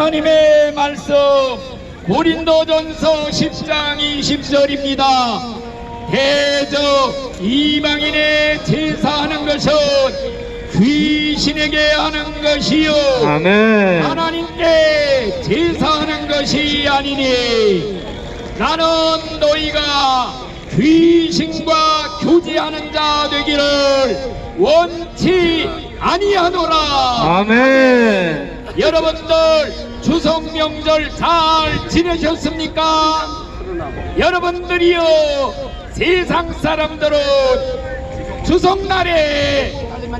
하나님의 말씀 고린도전서 10장 20절입니다. 대저 이방인의 제사하는 것은 귀신에게 하는 것이요 아멘. 하나님께 제사하는 것이 아니니 나는 너희가 귀신과 교제하는 자 되기를 원치 아니하노라. 아멘. 여러분들 추석 명절 잘 지내셨습니까? 여러분들이요, 세상 사람들은 추석날에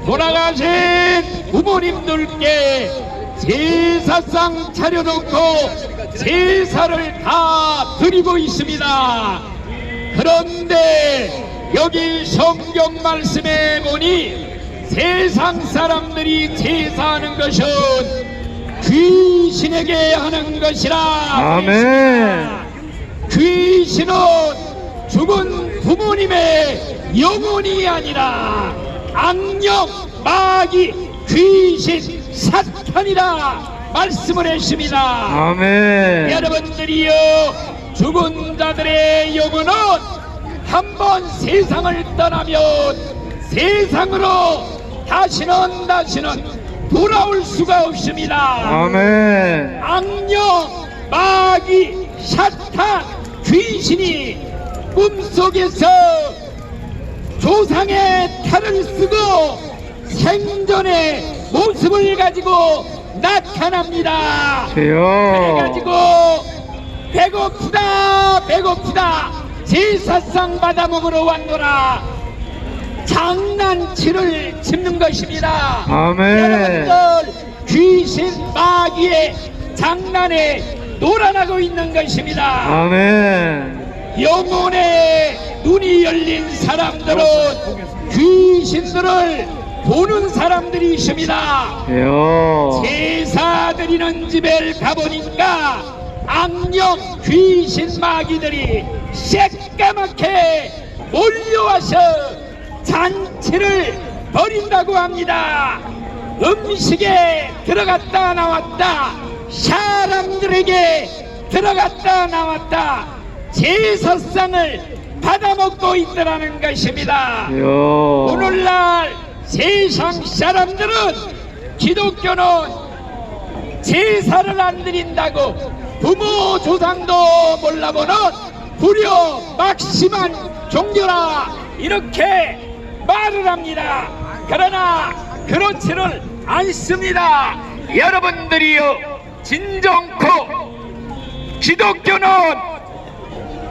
돌아가신 부모님들께 제사상 차려놓고 제사를 다 드리고 있습니다. 그런데 여기 성경 말씀에 보니 세상 사람들이 제사하는 것은 귀신에게 하는 것이라. 아멘. 귀신은 죽은 부모님의 영혼이 아니라 악령, 마귀, 귀신, 사탄이라 말씀을 했습니다. 아멘. 여러분들이요, 죽은 자들의 영혼은 한번 세상을 떠나면 세상으로 다시는 돌아올 수가 없습니다. 아멘. 악령, 마귀, 사탄, 귀신이 꿈속에서 조상의 탈을 쓰고 생전의 모습을 가지고 나타납니다. 그래가지고 배고프다 제사상 받아먹으러 왔노라 장난치를 짚는 것입니다. 아멘. 여러분들 귀신 마귀의 장난에 놀아나고 있는 것입니다. 아멘. 영혼의 눈이 열린 사람들은 귀신들을 보는 사람들이 있습니다. 제사 드리는 집에 가보니까 악령 귀신 마귀들이 새까맣게 몰려와서 잔치를 벌인다고 합니다. 음식에 들어갔다 나왔다, 사람들에게 들어갔다 나왔다, 제사상을 받아먹고 있더라는 것입니다. 오늘날 세상 사람들은 기독교는 제사를 안 드린다고 부모 조상도 몰라보는 불효 막심한 종교라 이렇게 말을 합니다. 그러나 그렇지를 않습니다. 여러분들이요, 진정코 기독교는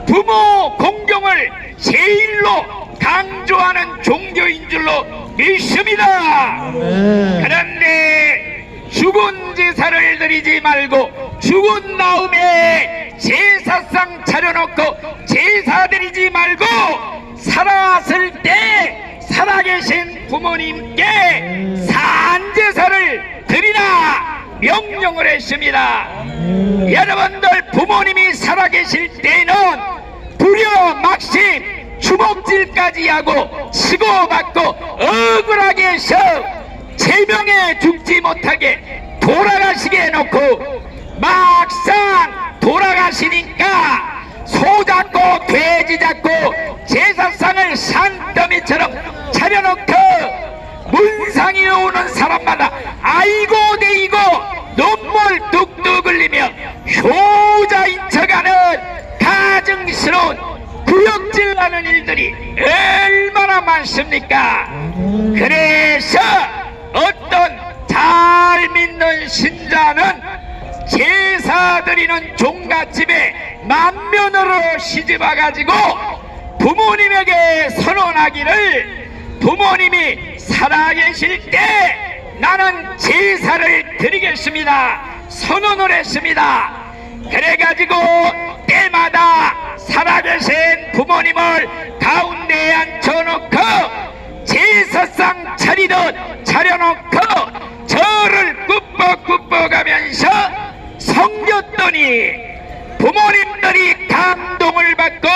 부모 공경을 제일로 강조하는 종교인 줄로 믿습니다. 그런데 죽은 제사를 드리지 말고 죽은 다음에 제사상 차려놓고 제사 드리지 말고 살았을 때 살아계신 부모님께 산제사를 드리라 명령을 했습니다. 여러분들 부모님이 살아계실 때는 불효 막심 주먹질까지 하고 치고받고 억울하게 해서 제명에 죽지 못하게 돌아가시게 해놓고 막상 돌아가시니까 소 잡고 돼지 잡고 제사상을 산더미처럼 차려놓고 문상이 오는 사람마다 아이고 데이고 눈물 뚝뚝 흘리며 효자인 척하는 가증스러운 구역질하는 일들이 얼마나 많습니까? 그래서 어떤 잘 믿는 신자는 제사 드리는 종갓집에 만면으로 시집와가지고 부모님에게 선언하기를 부모님이 살아계실 때 나는 제사를 드리겠습니다 선언을 했습니다. 그래가지고 때마다 살아계신 부모님을 가운데에 앉혀놓고 제사상 차려놓고 절을 꾸벅꾸벅하면서 섬겼더니 부모님들이 감동을 받고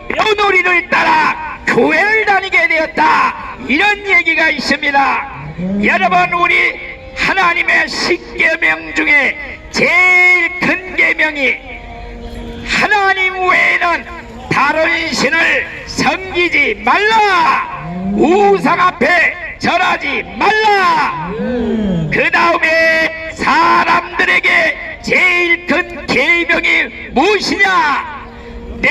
며느리를 따라 교회를 다니게 되었다, 이런 얘기가 있습니다. 여러분, 우리 하나님의 10계명 중에 제일 큰 계명이 하나님 외에는 다른 신을 섬기지 말라, 우상 앞에 절하지 말라. 그 다음에 사람들에게 제일 큰 계명이 무엇이냐? 내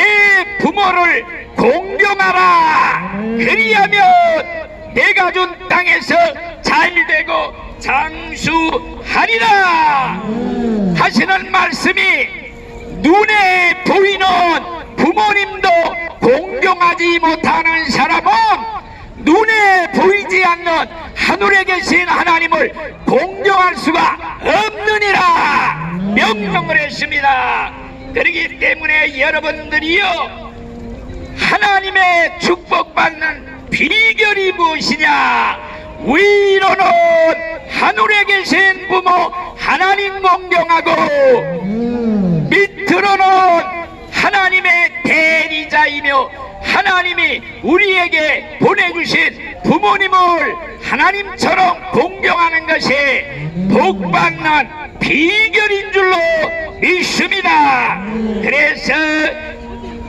부모를 공경하라. 그리하면 내가 준 땅에서 잘되고 장수하리라 하시는 말씀이, 눈에 보이는 부모님도 공경하지 못하는 사람은 눈에 보이지 않는 하늘에 계신 하나님을 공경할 수가 없느니라 명령을 했습니다. 그렇기 때문에 여러분들이요, 하나님의 축복받는 비결이 무엇이냐? 위로는 하늘에 계신 부모 하나님 공경하고, 밑으로는 하나님의 대리자이며 하나님이 우리에게 보내주신 부모님을 하나님처럼 공경하는 것이 복받는 비결인 줄로 믿습니다. 그래서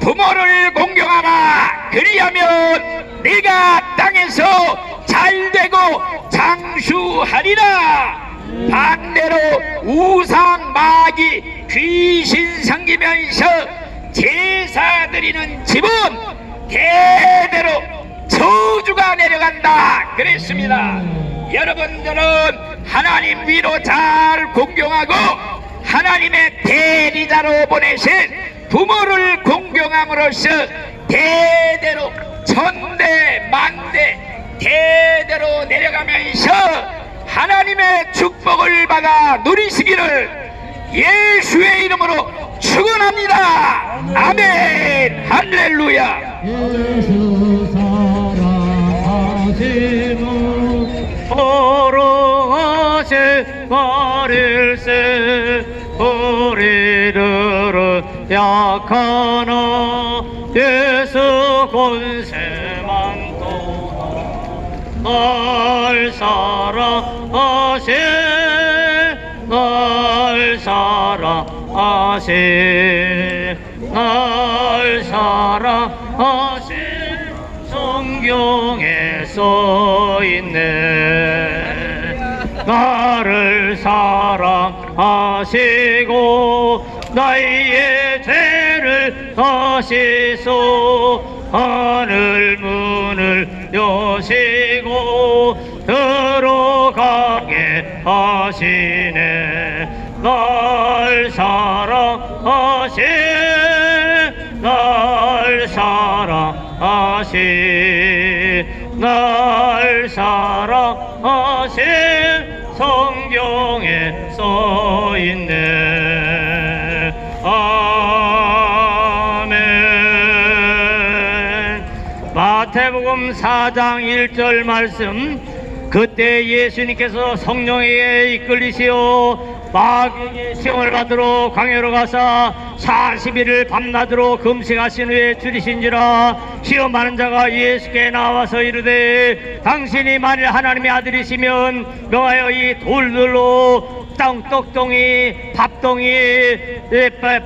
부모를 공경하라. 그리하면 내가 땅에서 잘되고 장수하리라. 반대로 우상, 마귀, 귀신 섬기면서 제사 드리는 집은 대대로 저주가 내려간다 그랬습니다. 여러분들은 하나님 위로 잘 공경하고 하나님의 대리자로 보내신 부모를 공경함으로써 대대로 천대 만대 대대로 내려가면서 하나님의 축복을 받아 누리시기를 예수의 이름으로 축원합니다. 아멘. 할렐루야. 예수 사랑하시는 거룩하신 말일세, 우리들은 약하나 예수 권세만 날 사랑하신, 날 사랑하신, 날 사랑하신 성경에 써있네. 나를 사랑하시고 나의 죄를 다시소 하늘 문을 여시고 들어가게 하시네. 날 사랑하신, 날 사랑하신, 날 사랑하신 성경에 써있네. 아멘. 마태복음 4장 1절 말씀. 그때 예수님께서 성령에게 이끌리시어 마귀의 시험을 받으러 광야로 가사 40일을 밤낮으로 금식하신 후에 줄이신지라. 시험하는 자가 예수께 나와서 이르되, 당신이 만일 하나님의 아들이시면 명하여 이 돌들로 떡덩이, 밥덩이,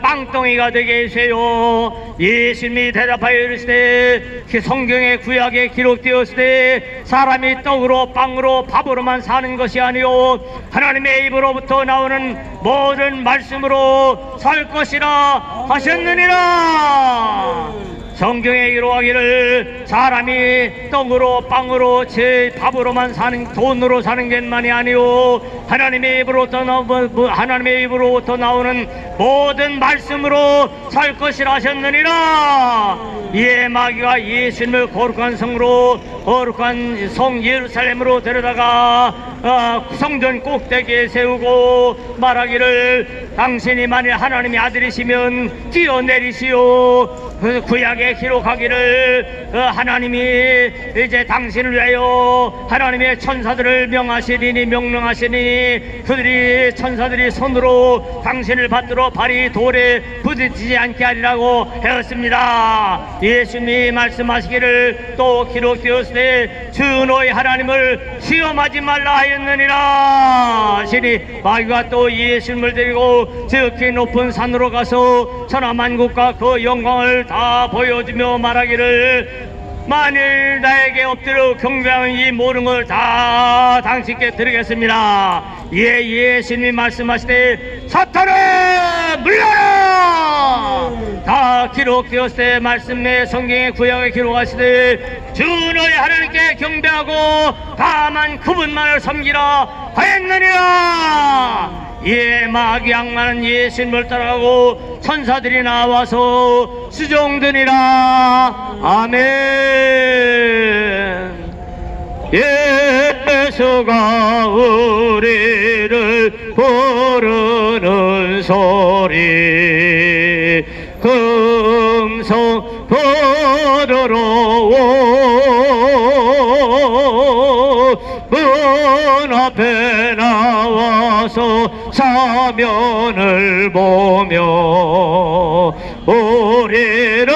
빵덩이가 되게 해주세요. 예수님이 대답하여 이르시되, 성경의 구약에 기록되었으되 사람이 떡으로 빵으로 밥으로만 사는 것이 아니요 하나님의 입으로부터 나오는 모든 말씀으로 살 것이라 하셨느니라. 성경에 기록하기를 사람이 떡으로 빵으로 제 밥으로만 사는, 돈으로 사는 것만이 아니요 하나님의 입으로부터 나오는 모든 말씀으로 살 것이라 하셨느니라. 이에 마귀가 예수님을 거룩한 성으로, 거룩한 성 예루살렘으로 데려다가 성전 꼭대기에 세우고 말하기를, 당신이 만일 하나님의 아들이시면 뛰어내리시오. 구약에 기록하기를 하나님이 이제 당신을 위하여 하나님의 천사들을 명령하시니 그들이, 천사들이 손으로 당신을 받들어 발이 돌에 부딪히지 않게 하리라고 하였습니다. 예수님이 말씀하시기를 또 기록되었으되 주 너희 하나님을 시험하지 말라 하였느니라 하시니 마귀가 또 예수님을 데리고 지극히 높은 산으로 가서 천하만국과 그 영광을 다 보여주며 말하기를 만일 나에게 엎드려 경배하면 이 모든 걸 다 당신께 드리겠습니다. 예수님이 말씀하시되 사탄아 물러라. 다 기록되었을 말씀에 성경의 구약에 기록하시되 주 너희 하나님께 경배하고 다만 그분만을 섬기라 하였느니라. 마귀 악마는 예수님을 따라가고 천사들이 나와서 수종드니라. 아멘. 예수가 우리를 부르는 소리 금성 부드러워 문 앞에 나와서 사면을 보며 우리를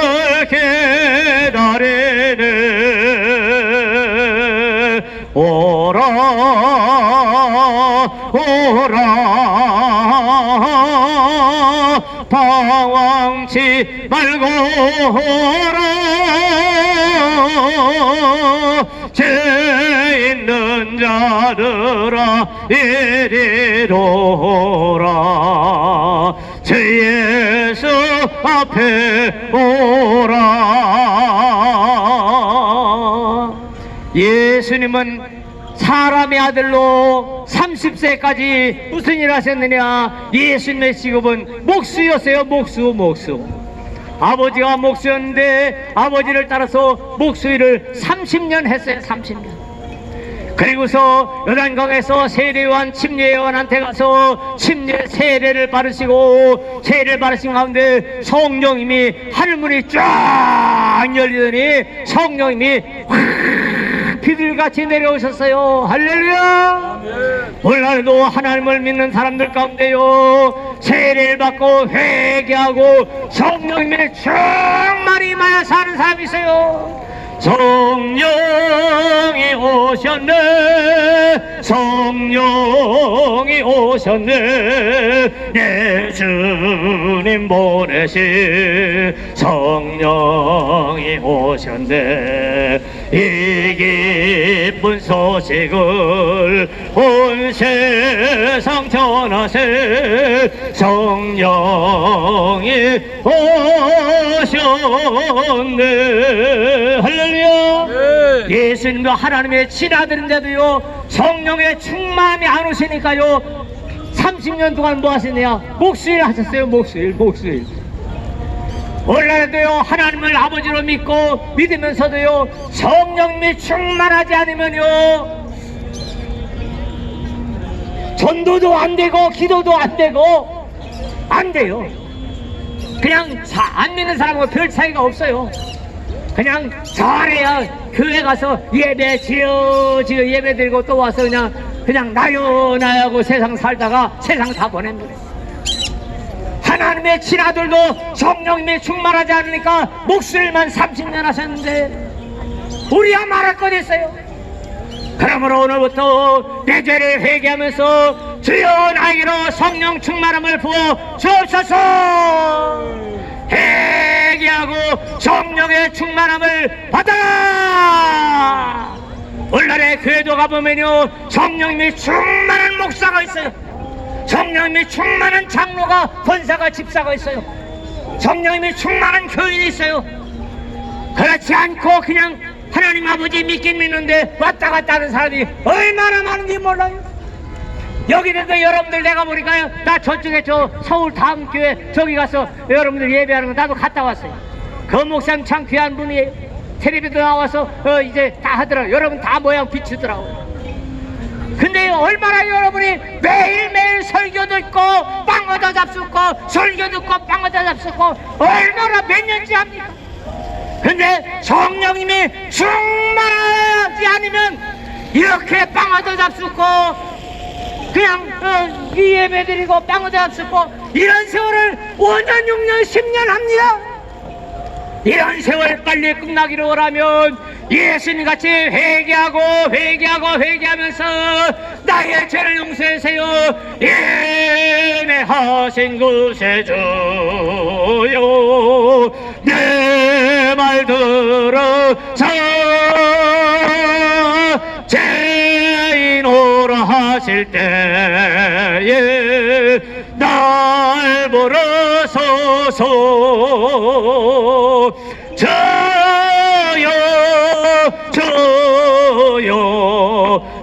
기다리네. 오라 오라 방황치 말고 오라 죄 있는 자들아 이리로 오라 주 예수 앞에 오라. 예수님은 사람의 아들로 30세까지 무슨 일 하셨느냐? 예수님의 직업은 목수였어요. 목수. 아버지가 목수였는데 아버지를 따라서 목수 일을 30년 했어요. 30년. 그리고서 요단강에서 세례요한 침례요한한테 가서 세례를 받으시고 세례를 받으신 가운데 성령님이 하늘문이 쫙 열리더니 성령님이 비둘기같이 내려오셨어요. 할렐루야. 오늘날도 하나님을 믿는 사람들 가운데요 세례를 받고 회개하고 성령님의 충만히 임하여 사는 사람이 있어요. 성령이 오셨네. 성령이 오셨네. 예수님 보내신 성령이 오셨네. 이 기쁜 소식을 온 세상 전하세. 성령이 오셨네. 할렐루야. 네. 예수님도 하나님의 친아들인데도요 성령의 충만이 안 오시니까요 30년 동안 뭐 하셨냐? 목수일 하셨어요. 목수일. 오늘날에도요 하나님을 아버지로 믿고 믿으면서도요 성령님이 충만하지 않으면요 전도도 안 되고 기도도 안 되고 안 돼요. 그냥 안 믿는 사람하고 별 차이가 없어요. 그냥 잘해야 교회 가서 예배 지어 예배 드리고 또 와서 그냥 나요나요하고 세상 살다가 세상 다 보냅니다. 하나님의 친아들도 성령님이 충만하지 않으니까 목수일만 30년 하셨는데 우리야 말할 것 있어요. 그러므로 오늘부터 내 죄를 회개하면서 주여 나에게로 성령 충만함을 부어 주옵소서. 회개하고 성령의 충만함을 받아라. 오늘날에 교회도 가보면요 성령님이 충만한 목사가 있어요. 성령님이 충만한 장로가 권사가 집사가 있어요. 성령님이 충만한 교인이 있어요. 그렇지 않고 그냥 하나님 아버지 믿긴 믿는데 왔다 갔다 하는 사람이 얼마나 많은지 몰라요. 여기는데 여러분들 내가 보니까요 나 저쪽에 저 서울 다음 교회 저기 가서 여러분들 예배하는 거 나도 갔다 왔어요. 그 목사님 참 귀한 분이에요. 텔레비도 나와서 이제 다 하더라고요. 여러분 다 모양 비추더라고요. 근데 얼마나 여러분이 매일매일 설교 듣고 빵 얻어 잡수고 설교 듣고 빵 얻어 잡수고 얼마나 몇 년째 합니까? 근데 성령님이 충만하지 않으면 이렇게 빵 얻어 잡수고 그냥 예배 드리고 빵 얻어 잡수고 이런 세월을 5년 6년 10년 합니다. 이런 세월 빨리 끝나기를 원하면 예수님같이 회개하면서 나의 죄를 용서하세요. 예매하신 구세주여, 내 말 들어서 죄인오라 하실 때에 날 보러서서 저요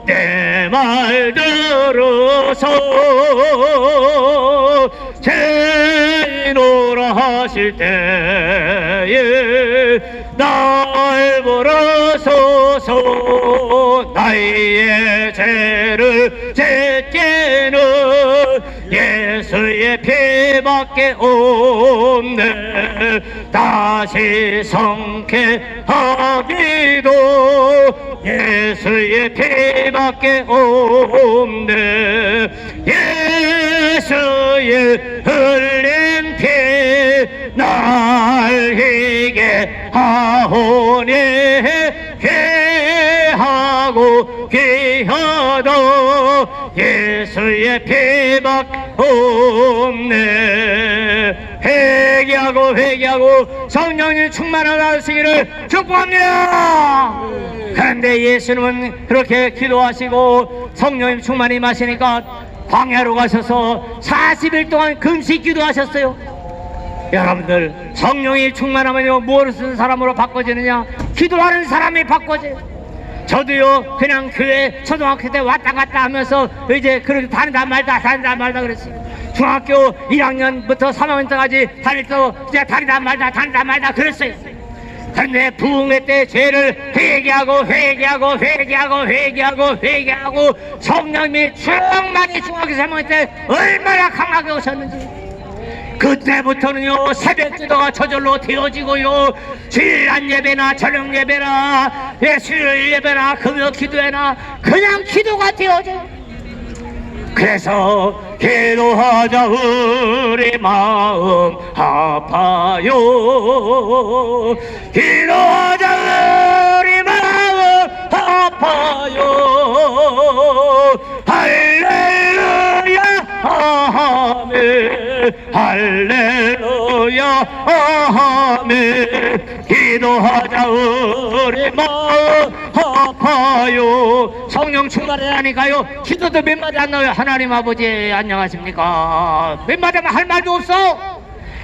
내 말 들어서 죄인오라 하실 때에 날 보러서서 나의 죄를 제게는 예수의 피밖에 없네. 다시 성쾌하기도 예수의 피밖에 없네. 예수의 흘린 피 날 희게 하오니 귀하고 귀하다 예수의 피밖에 없네. 회개하고 성령님 충만하시기를 축복합니다. 그런데 예수님은 그렇게 기도하시고 성령님 충만히 마시니까 광야로 가셔서 40일 동안 금식 기도하셨어요. 여러분들, 성령이 충만하면요 무엇을 쓰는 사람으로 바꿔지느냐? 기도하는 사람이 바꿔져요. 저도요 그냥 교회 초등학교 때 왔다 갔다 하면서 이제 그렇게 다니다 말다 그랬어요. 중학교 1학년부터 3학년 때까지 다닐 때 이제 다니다 말다 그랬어요. 그런데 부흥회 때 죄를 회개하고 성령님이 충만히 중학교 3학년 때 얼마나 강하게 오셨는지, 그때부터는요 새벽 기도가 저절로 되어지고요, 주일날 예배나 저녁 예배나 수요일 예배나 금요 기도회나 그냥 기도가 되어져요. 그래서 기도하자 우리 마음 아파요, 기도하자 우리 마음 아파요. 할렐루야 아멘, 할렐루야 아멘. 기도하자 우리 마음 아파요. 성령 충만하니까요 기도도 몇 마디 안 나와요. 하나님 아버지 안녕하십니까 몇 마디 하면 할 말도 없어.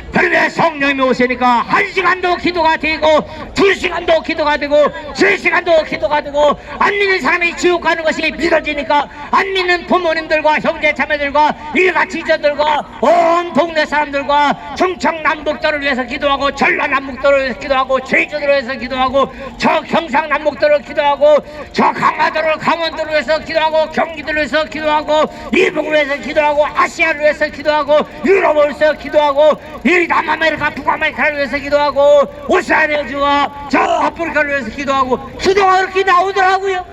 그런데 성령님이 오시니까 1시간도 기도가 되고 2시간도 기도가 되고 3시간도 기도가 되고, 안 믿는 사람이 지옥 가는 것이 믿어지니까 안 믿는 부모님들과 형제 자매들과 일가치자들과 온 동네 사람들과 충청 남북도를 위해서 기도하고, 전라 남북도를 위해서 기도하고, 제주도를 위해서 기도하고, 저 경상 남북도를 기도하고, 저 강화도를 강원도를 위해서 기도하고, 경기도를 위해서 기도하고, 이북을 위해서 기도하고, 아시아를 위해서 기도하고, 유럽을 위해서 기도하고, 이 남아메리카 북아메리카를 위해서 기도하고, 오세아니아주와 저 아프리카를 위해서 기도하고, 기도가 그렇게 나오더라고요.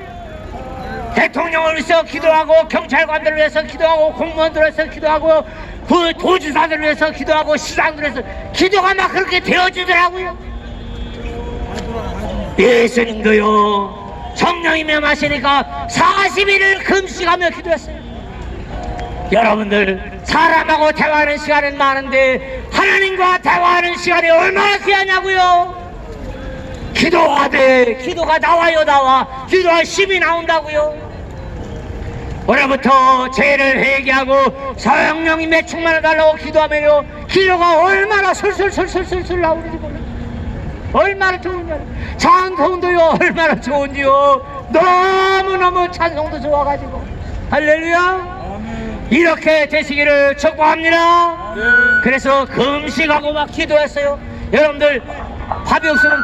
대통령을 위해서 기도하고, 경찰관들을 위해서 기도하고, 공무원들을 위해서 기도하고, 그 도지사들을 위해서 기도하고, 시장들을 위해서 기도가 막 그렇게 되어지더라고요. 예수님도요 성령이며 마시니까 40일을 금식하며 기도했어요. 여러분들, 사람하고 대화하는 시간은 많은데 하나님과 대화하는 시간이 얼마나 귀하냐고요. 기도하되 기도가 나와 기도할 힘이 나온다고요. 올해부터 죄를 회개하고 성령님의 충만을 달라고 기도하면요 기도가 얼마나 술술 나오는지 몰라요. 얼마나 좋은지, 찬송도요 얼마나 좋은지요. 너무너무 찬송도 좋아가지고 할렐루야. 이렇게 되시기를 축복합니다. 그래서 금식하고 막 기도했어요. 여러분들 밥이 없으면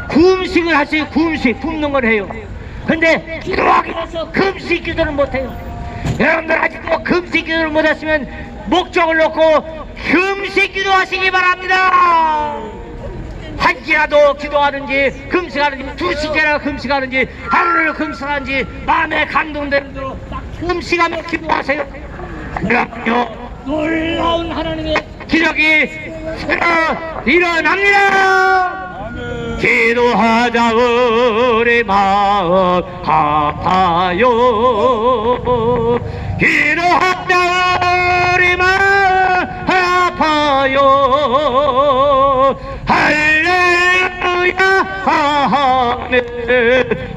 구음식을 하세요. 구음식 굽는 걸 해요. 근데 기도하기 위해서 금식 기도를 못해요. 여러분들 아직도 금식 기도를 못했으면 목적을 놓고 금식 기도하시기 바랍니다. 한 끼라도 기도하는지 금식하는지 2시간이나 금식하는지 하루를 금식하는지 마음에 감동되는 대로 금식하며 기도하세요. 그러면요 놀라운 하나님의 기적이 일어납니다. 기도하자 우리 마음 아파요. 기도하자 우리 마음 아파요. 할렐루야 아멘.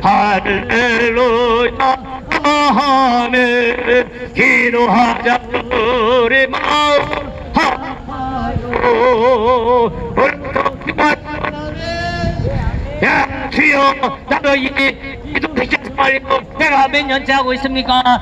할렐루야 아멘. 기도하자 우리 마음 아파요. 야 주여 나도 이 동생 말고 내가 몇 년째 하고 있습니까?